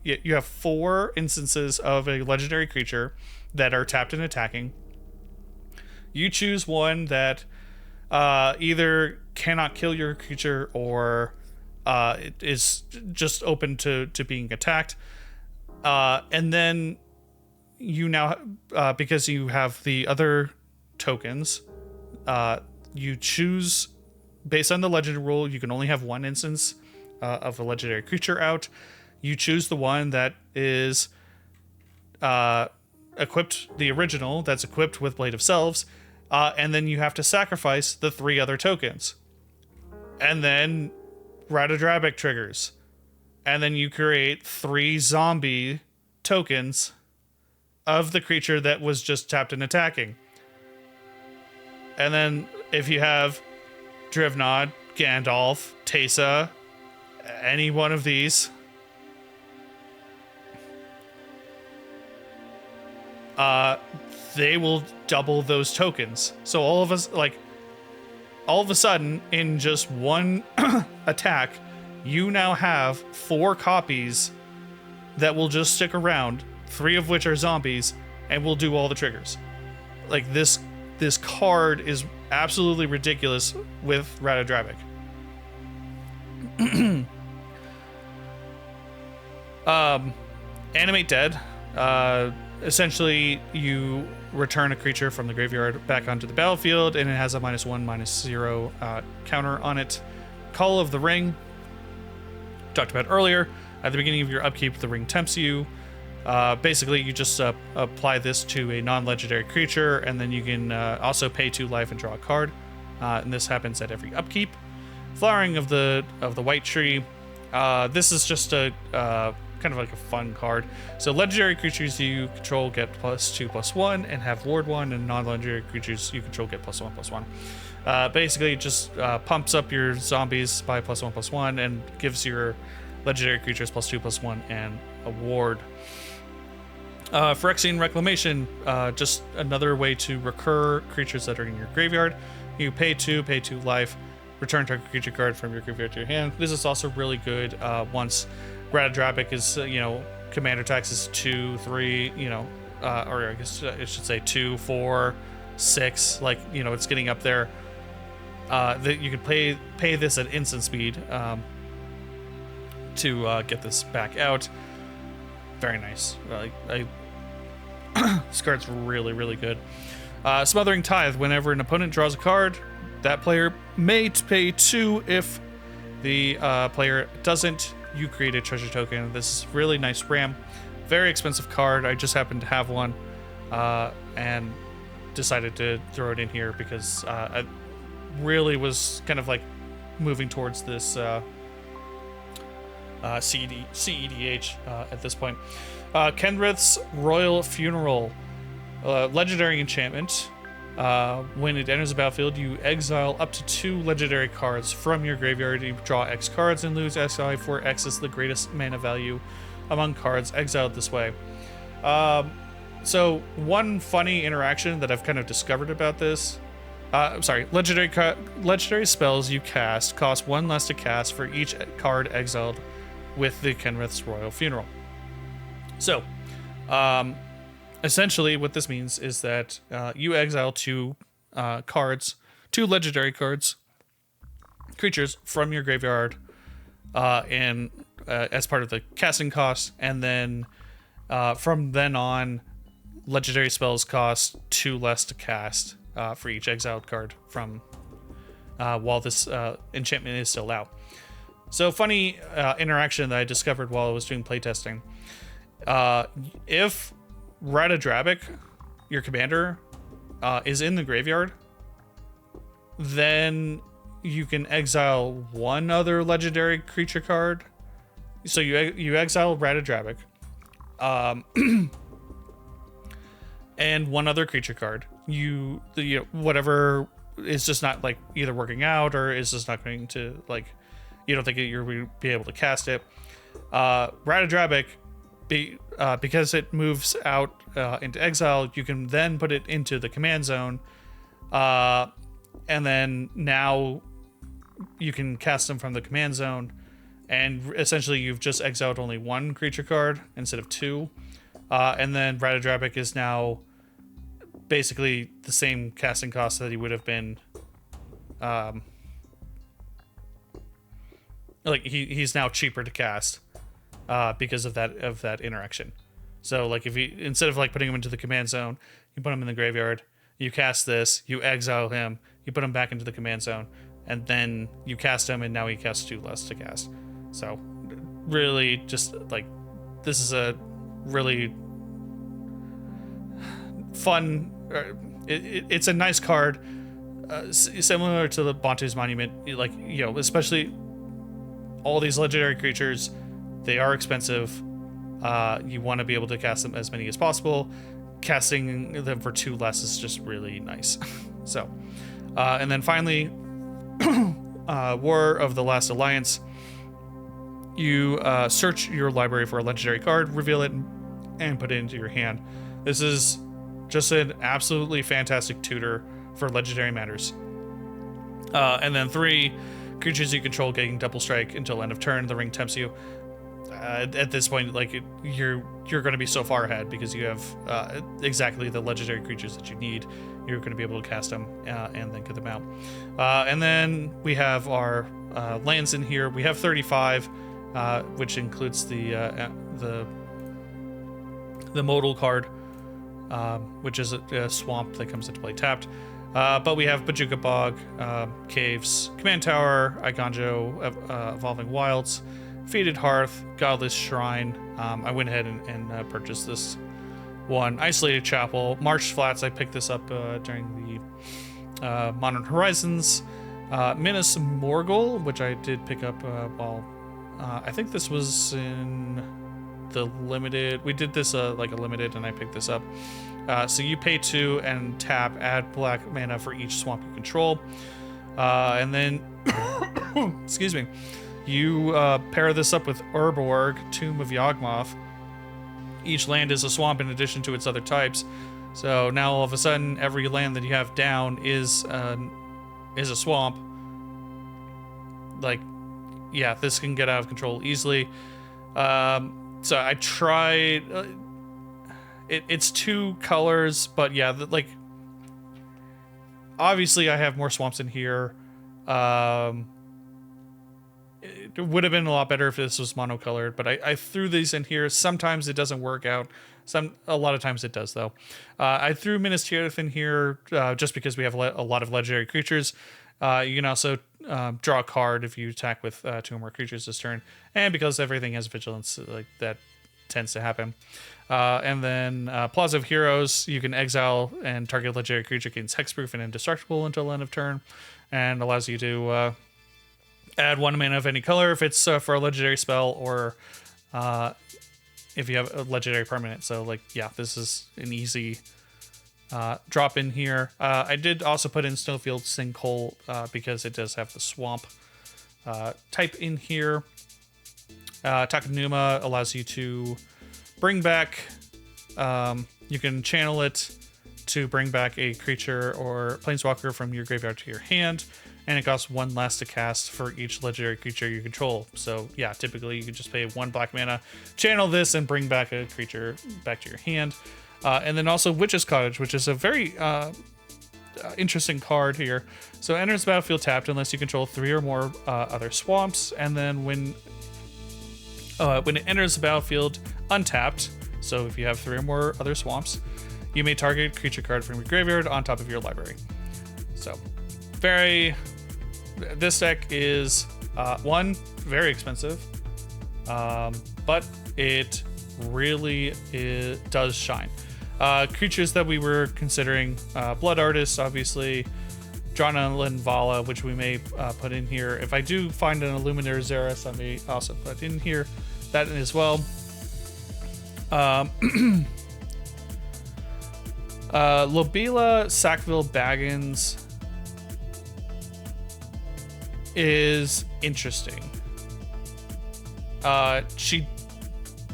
you have 4 instances of a legendary creature that are tapped and attacking. You choose one that either cannot kill your creature or it is just open to being attacked. And then you now, because you have the other tokens, you choose, based on the legend rule, you can only have 1 instance of a legendary creature out. You choose the one that is equipped, the original, that's equipped with Blade of Selves, and then you have to sacrifice the 3 other tokens. And then Ratadrabik triggers. And then you create 3 zombie tokens of the creature that was just tapped and attacking. And then if you have Drivnod, Gandalf, Teysa, any one of these, they will double those tokens. So all of a sudden, in just 1 attack, you now have 4 copies that will just stick around, 3 of which are zombies, and will do all the triggers. Like, this card is absolutely ridiculous with Ratadrabik. Animate Dead. Essentially, you return a creature from the graveyard back onto the battlefield, and it has a -1/-0 counter on it. Call of the Ring. Talked about earlier. At the beginning of your upkeep, the ring tempts you. Basically, you just apply this to a non-legendary creature, and then you can also pay 2 life and draw a card. And this happens at every upkeep. Flowering of the White Tree. This is just a kind of like a fun card. So legendary creatures you control get +2/+1 and have ward 1, and non-legendary creatures you control get +1/+1. Basically, it just pumps up your zombies by +1/+1 and gives your legendary creatures +2/+1 and a ward. Phyrexian Reclamation, just another way to recur creatures that are in your graveyard. You pay 2 life, return target creature card from your graveyard to your hand. This is also really good once Ratadrabik is, commander tax is 2, 3, or I guess I should say 2, 4, 6, like, it's getting up there. That you could pay this at instant speed to get this back out. Very nice. This card's really, really good. Smothering Tithe. Whenever an opponent draws a card, that player may pay 2. If the player doesn't, you create a treasure token. This is really nice RAM. Very expensive card. I just happened to have one and decided to throw it in here because I really was kind of like moving towards this cEDH at this point. Kenrith's Royal Funeral. Legendary enchantment. When it enters the battlefield, you exile up to 2 legendary cards from your graveyard. You draw X cards and lose XI, for X is the greatest mana value among cards exiled this way. So one funny interaction that I've kind of discovered about this. Legendary spells you cast cost 1 less to cast for each card exiled with the Kenrith's Royal Funeral. So, essentially what this means is that you exile 2 legendary cards, creatures from your graveyard, and as part of the casting cost, and then from then on, legendary spells cost 2 less to cast for each exiled card from while this enchantment is still out. So funny interaction that I discovered while I was doing playtesting. If Ratadrabik, your commander, is in the graveyard, then you can exile 1 other legendary creature card. So you exile Ratadrabik, and 1 other creature card. Whatever is just not like either working out or is just not going to, like, you don't think you're going to be able to cast it. Ratadrabik, because it moves out into exile, you can then put it into the command zone, and then now you can cast them from the command zone, and essentially you've just exiled only 1 creature card instead of 2, and then Ratadrabik is now basically the same casting cost that he would have been. Like he's now cheaper to cast because of that interaction. So like if you, instead of like putting him into the command zone, you put him in the graveyard, you cast this, you exile him, you put him back into the command zone, and then you cast him, and now he casts 2 less to cast. So really just like, this is a really fun, it's a nice card, similar to the Bantu's Monument. Like, especially all these legendary creatures, they are expensive. You want to be able to cast them as many as possible. Casting them for 2 less is just really nice. So, and then finally, War of the Last Alliance. You search your library for a legendary card, reveal it, and put it into your hand. This is just an absolutely fantastic tutor for legendary matters. And then 3 creatures you control getting double strike until end of turn. The ring tempts you. At this point, like, you're going to be so far ahead because you have exactly the legendary creatures that you need. You're going to be able to cast them and then get them out. And then we have our lands in here. We have 35, which includes the modal card, which is a swamp that comes into play tapped. But we have Bajuka Bog, Caves, Command Tower, Igonjo, Evolving Wilds, Fated Hearth, Godless Shrine. I went ahead and purchased this one. Isolated Chapel, Marsh Flats. I picked this up during the Modern Horizons. Minas Morgul, which I did pick up while I think this was in the limited. We did this like a limited, and I picked this up. So you pay 2 and tap, add black mana for each swamp you control. And then, excuse me, you pair this up with Urborg, Tomb of Yawgmoth. Each land is a swamp in addition to its other types. So now all of a sudden, every land that you have down is a swamp. Like, yeah, this can get out of control easily. So I tried. It's 2 colors, but yeah, like, obviously I have more swamps in here. It would have been a lot better if this was monocolored, but I threw these in here. Sometimes it doesn't work out. A lot of times it does, though. I threw Ministerial in here just because we have a lot of legendary creatures. You can also draw a card if you attack with 2 or more creatures this turn, and because everything has vigilance, like that tends to happen. And then Plaza of Heroes, you can exile and target legendary creature gains hexproof and indestructible until end of turn, and allows you to add 1 mana of any color if it's for a legendary spell, or if you have a legendary permanent. So, like, yeah, this is an easy drop in here. I did also put in Snowfield Sinkhole because it does have the swamp type in here. Takanuma allows you to bring back, you can channel it to bring back a creature or planeswalker from your graveyard to your hand, and it costs 1 less to cast for each legendary creature you control. So yeah, typically you can just pay 1 black mana, channel this, and bring back a creature back to your hand. And then also Witch's Cottage, which is a very interesting card here. So enters the battlefield tapped unless you control 3 or more other swamps, and then when it enters the battlefield untapped, so if you have 3 or more other swamps, you may target a creature card from your graveyard on top of your library. So this deck is very expensive, but it really does shine. Creatures that we were considering, Blood Artist, obviously, Drana Vala, which we may put in here. If I do find an Illuminator Xeris, I may also put in here that as well. Lobila Sackville Baggins is interesting. She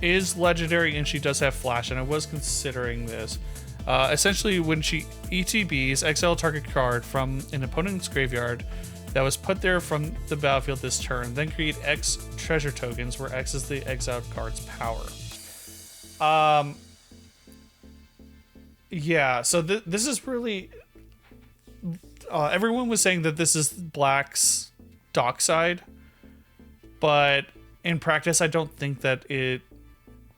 is legendary and she does have flash, and I was considering this. Essentially, when she ETBs, exile target card from an opponent's graveyard that was put there from the battlefield this turn, then create X treasure tokens, where X is the exiled card's power. Yeah, so this is really... everyone was saying that this is Black's Dockside, but in practice, I don't think that it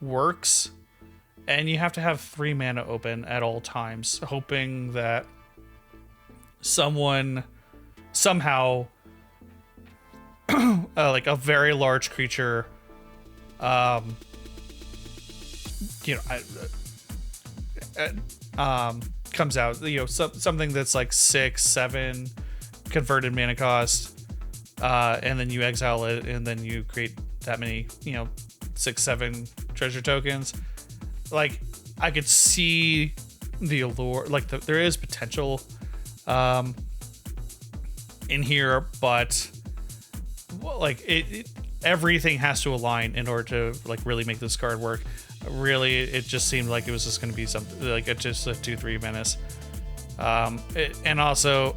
works. And you have to have 3 mana open at all times, hoping that someone somehow like a very large creature comes out, something that's like 6-7 converted mana cost, and then you exile it, and then you create that many 6-7 treasure tokens. Like, I could see the allure, like there is potential in here, but like everything has to align in order to like really make this card work. Really, it just seemed like it was just going to be something like just a 2-3 menace. And also,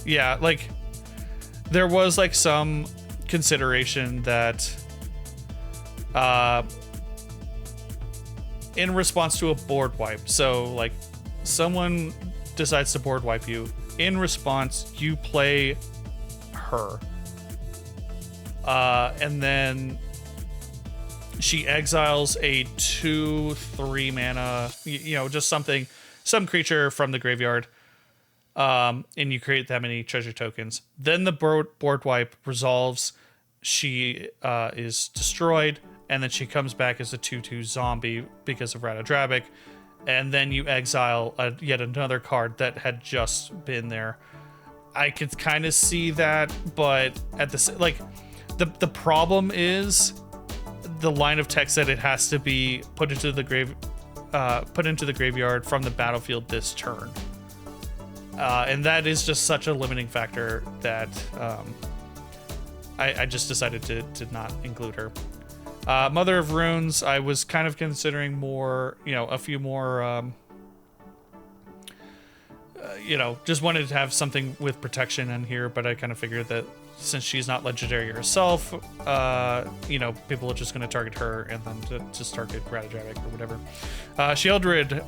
yeah, like there was like some consideration that in response to a board wipe. So like someone decides to board wipe you. In response, you play her. And then she exiles a 2-3 mana, just some creature from the graveyard. And you create that many treasure tokens. Then the board wipe resolves. She is destroyed. And then she comes back as a 2/2 zombie because of Ratadrabik. And then you exile yet another card that had just been there. I could kind of see that, but at the problem is the line of text that it has to be put into the graveyard from the battlefield this turn. And that is just such a limiting factor that I just decided to not include her. Mother of Runes, I was kind of considering more, a few more, just wanted to have something with protection in here, but I kind of figured that since she's not legendary herself, people are just going to target her and then just target Ratadrabik or whatever. Sheoldred,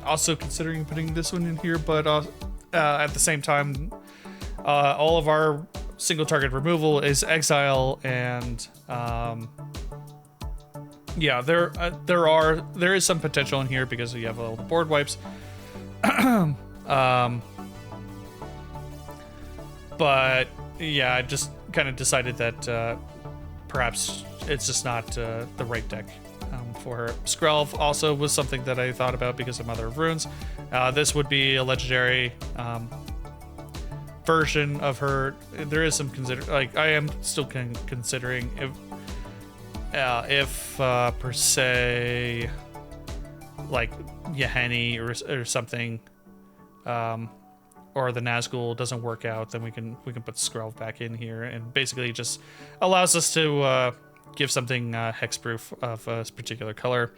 also considering putting this one in here, but at the same time, all of our single target removal is exile, and there is some potential in here because you have all the board wipes. But yeah, I just kind of decided that perhaps it's just not the right deck for her. Skrelv also was something that I thought about because of Mother of Runes. This would be a legendary version of her. There is some I am still considering if per se like Yahani or something, or the Nazgul doesn't work out, then we can put Skrelv back in here, and basically it just allows us to give something hexproof of a particular color.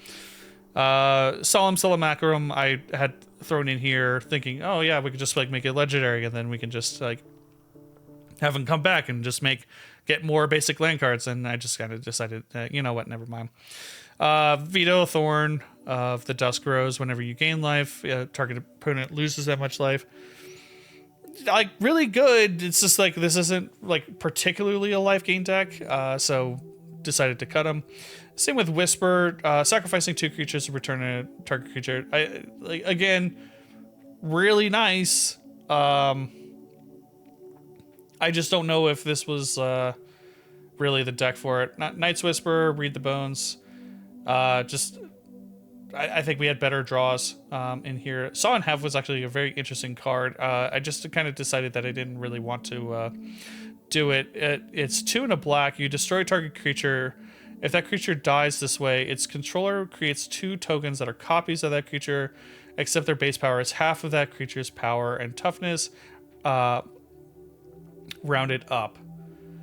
Solemn Salamacrum I had thrown in here thinking, oh yeah, we could just like make it legendary, and then we can just like have him come back and just get more basic land cards, and I just kind of decided, you know what, never mind. Veto Thorn of the Dusk Rose. Whenever you gain life, target opponent loses that much life. Like, really good. It's just like this isn't like particularly a life gain deck, so decided to cut him. Same with Whisper, sacrificing 2 creatures to return a target creature. Again, really nice. I just don't know if this was really the deck for it. Knight's Whisper, Read the Bones. I think we had better draws in here. Saw and Have was actually a very interesting card. I just kind of decided that I didn't really want to do it. It's 2 and a black. You destroy target creature. If that creature dies this way, its controller creates 2 tokens that are copies of that creature, except their base power is half of that creature's power and toughness, rounded up.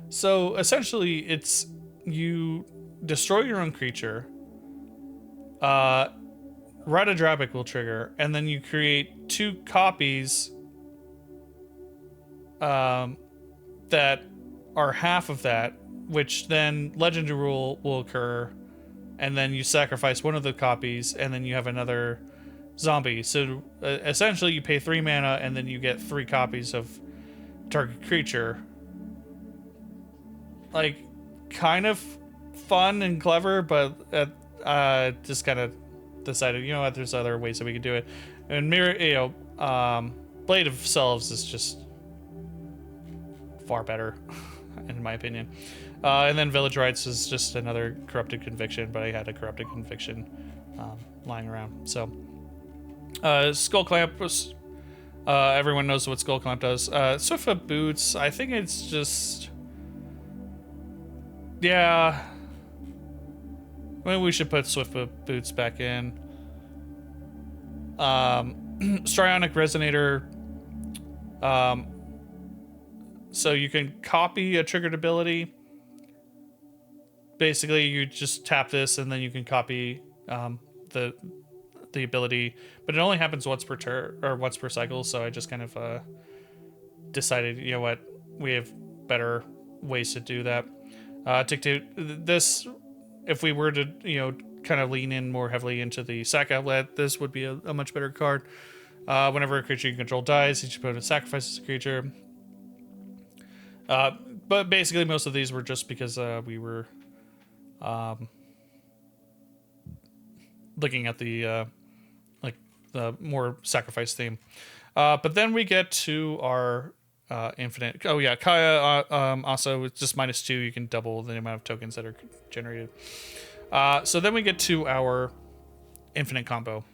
So essentially, it's you destroy your own creature. Ratadrabik will trigger, and then you create 2 copies that are half of that, which then Legendary Rule will occur, and then you sacrifice one of the copies, and then you have another zombie. So essentially, you pay 3 mana, and then you get 3 copies of target creature. Like, kind of fun and clever, but just kind of decided, you know what, there's other ways that we could do it. And Blade of Selves is just far better, in my opinion. And then Village Rites is just another Corrupted Conviction, but I had a Corrupted Conviction lying around. So, Skull Clamp was, everyone knows what Skull Clamp does. Swiftfoot Boots, I think it's just, yeah, maybe we should put Swiftfoot Boots back in. Strionic Resonator. So you can copy a triggered ability. Basically, you just tap this, and then you can copy the ability, but it only happens once per turn or once per cycle. So I just kind of decided, you know what, we have better ways to do that. Dictate this. If we were to, kind of lean in more heavily into the sack outlet, this would be a much better card. Whenever a creature you control dies, each opponent sacrifices a creature. But basically, most of these were just because we were looking at the more sacrifice theme. But then we get to our infinite. Oh yeah, Kaya also it's just -2. You can double the amount of tokens that are generated. So then we get to our infinite combo,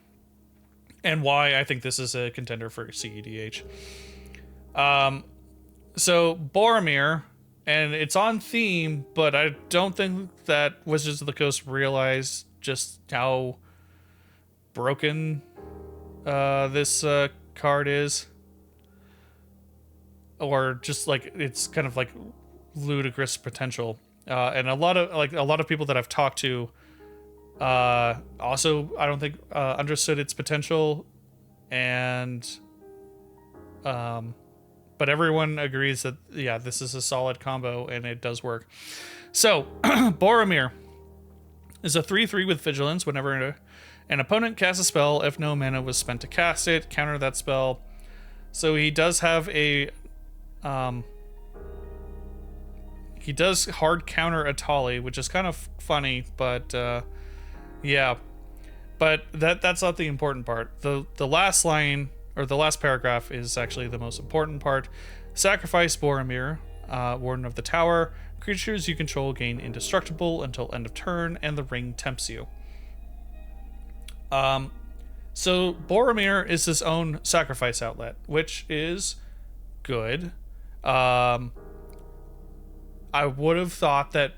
and why I think this is a contender for cEDH. So Boromir and it's on theme, but I don't think that Wizards of the Coast realized just how broken this card is, or just like it's kind of like ludicrous potential. And a lot of people that I've talked to also I don't think understood its potential, and but everyone agrees that yeah, this is a solid combo and it does work. So Boromir is a 3/3 with vigilance. Whenever an opponent casts a spell, if no mana was spent to cast it, counter that spell. So he does have a he does hard counter Atali, which is kind of funny, but yeah. But that's not the important part. The last line, or the last paragraph, is actually the most important part. Sacrifice Boromir, Warden of the Tower. Creatures you control gain indestructible until end of turn, and the ring tempts you. So Boromir is his own sacrifice outlet, which is good. I would have thought that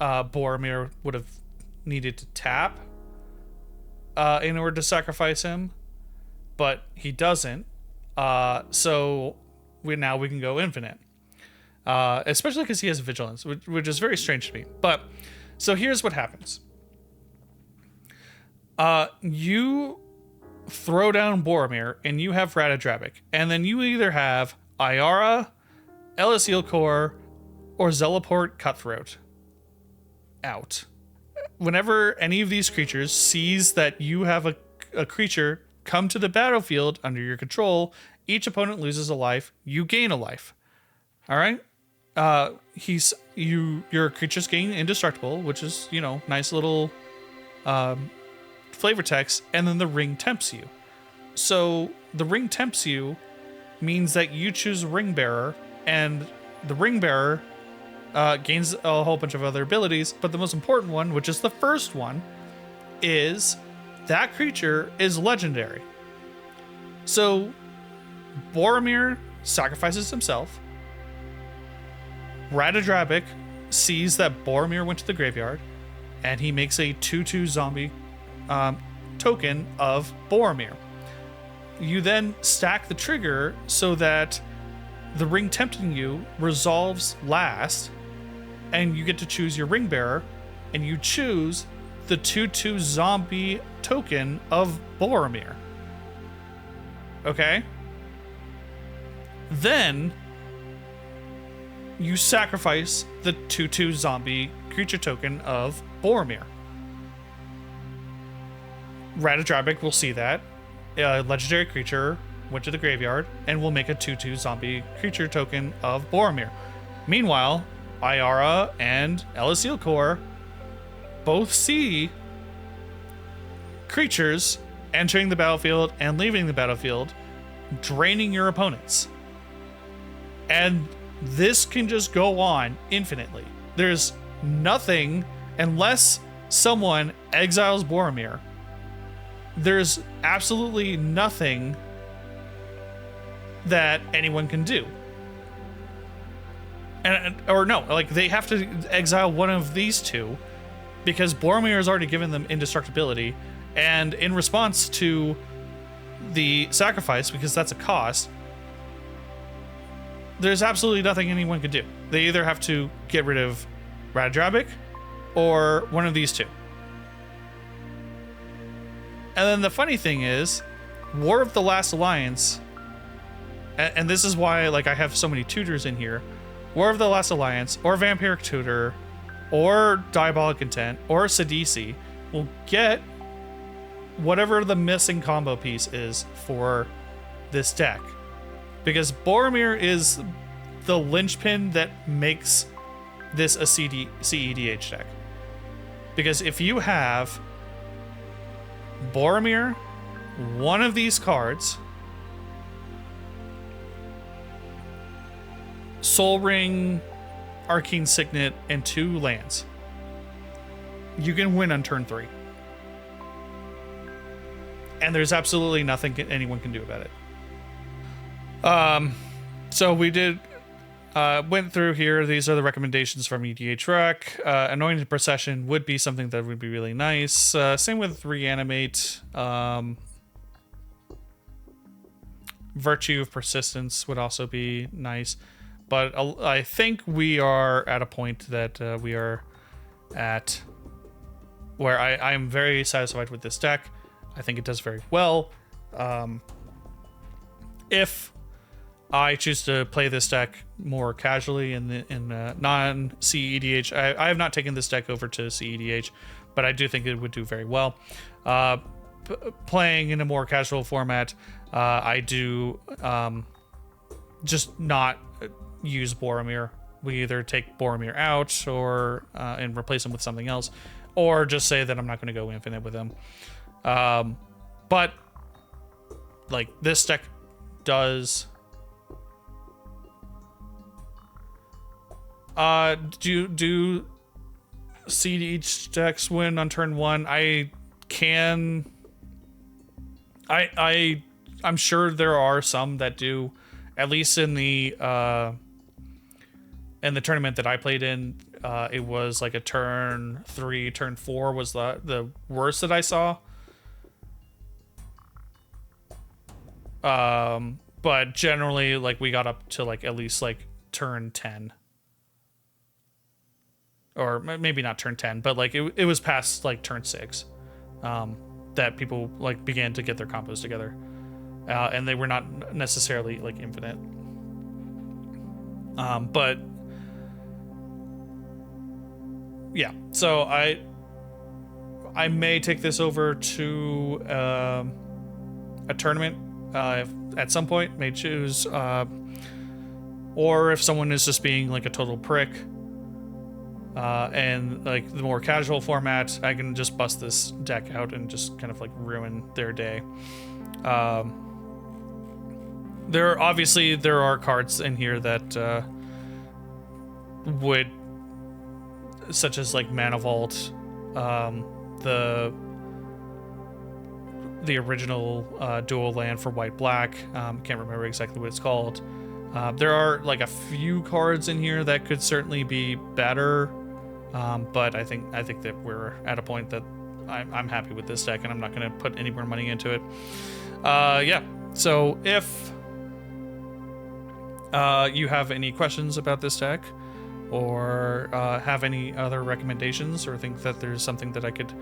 Boromir would have needed to tap in order to sacrifice him, but he doesn't. So we can go infinite, especially because he has vigilance, which is very strange to me. But so here's what happens: you throw down Boromir, and you have Ratadrabik, and then you either have Ayara, Elisiel Core, or Zelaport Cutthroat out. Whenever any of these creatures sees that you have a creature come to the battlefield under your control, each opponent loses a life, you gain a life. All right? Your creatures gain indestructible, which is, nice little flavor text, and then the ring tempts you. So the ring tempts you means that you choose Ring Bearer, and the Ring Bearer gains a whole bunch of other abilities, but the most important one, which is the first one, is that creature is legendary. So Boromir sacrifices himself. Ratadrabik sees that Boromir went to the graveyard, and he makes a 2/2 zombie token of Boromir. You then stack the trigger so that the ring tempting you resolves last, and you get to choose your ring bearer, and you choose the 2/2 zombie token of Boromir. Okay? Then you sacrifice the 2/2 zombie creature token of Boromir. Ratadrabik will see that. A legendary creature went to the graveyard and will make a 2/2 zombie creature token of Boromir. Meanwhile, Ayara and Elisiel Core both see creatures entering the battlefield and leaving the battlefield, draining your opponents. And this can just go on infinitely. There's nothing, unless someone exiles Boromir, there's absolutely nothing that anyone can do. They have to exile one of these two, because Boromir has already given them indestructibility, and in response to the sacrifice, because that's a cost, there's absolutely nothing anyone could do. They either have to get rid of Ratadrabik or one of these two. And then the funny thing is, War of the Last Alliance, and this is why I have so many tutors in here, War of the Last Alliance, or Vampiric Tutor, or Diabolic Intent, or cEDH will get whatever the missing combo piece is for this deck. Because Boromir is the linchpin that makes this a cEDH deck. Because if you have Boromir, one of these cards, Soul Ring, Arcane Signet, and 2 lands, you can win on turn 3. And there's absolutely nothing anyone can do about it. So we did went through here. These are the recommendations from EDH Rec. Anointed Procession would be something that would be really nice. Same with Reanimate. Virtue of Persistence would also be nice. But I think we are at a point that we are at where I am very satisfied with this deck. I think it does very well. If I choose to play this deck more casually in non-cEDH, I have not taken this deck over to cEDH, but I do think it would do very well. Playing in a more casual format, I do just not use Boromir. We either take Boromir out or and replace him with something else, or just say that I'm not going to go infinite with him. But like this deck does. Do cEDH decks win on turn 1? I'm sure there are some that do. At least in the tournament that I played in, it was like a turn 3, turn 4 was the worst that I saw. But generally, like, we got up to like at least like turn 10. Or maybe not turn 10, but like it was past like turn 6 that people like began to get their combos together. And they were not necessarily like infinite. But yeah, so I may take this over to a tournament at some point, may choose, or if someone is just being like a total prick, and like the more casual format, I can just bust this deck out and just kind of like ruin their day. There are cards in here that would, such as like Mana Vault, the original dual land for white black. Can't remember exactly what it's called. There are like a few cards in here that could certainly be better, but I think that we're at a point that I'm happy with this deck, and I'm not going to put any more money into it. Yeah. So if you have any questions about this deck, or have any other recommendations, or think that there's something that I could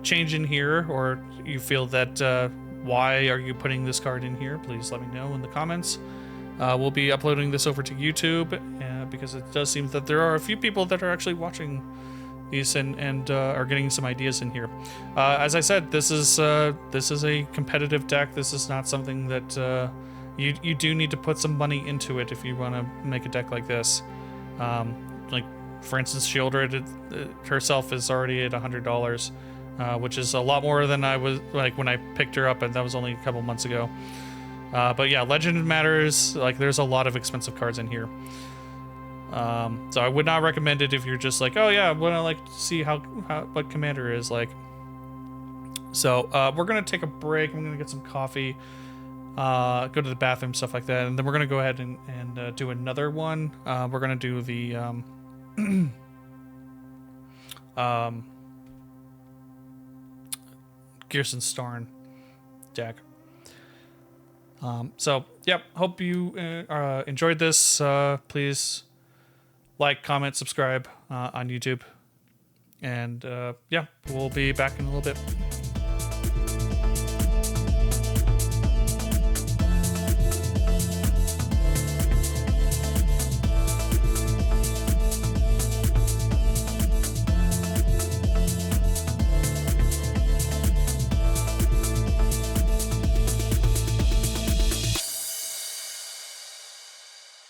change in here, or you feel that why are you putting this card in here, please let me know in the comments. We'll be uploading this over to YouTube because it does seem that there are a few people that are actually watching these and are getting some ideas in here. As I said, this is a competitive deck. This is not something that you do need to put some money into it if you want to make a deck like this. Like, for instance, Shieldred herself is already at $100, which is a lot more than I was like when I picked her up, and that was only a couple months ago. But yeah, Legend matters. Like, there's a lot of expensive cards in here. So I would not recommend it if you're just like, oh yeah, I want to like see what Commander is like. So we're gonna take a break. I'm gonna get some coffee, go to the bathroom, stuff like that, and then we're gonna go ahead and do another one. We're gonna do the Gearson Starn deck. So yep, hope you enjoyed this. Please like, comment, subscribe on YouTube, and yeah, we'll be back in a little bit.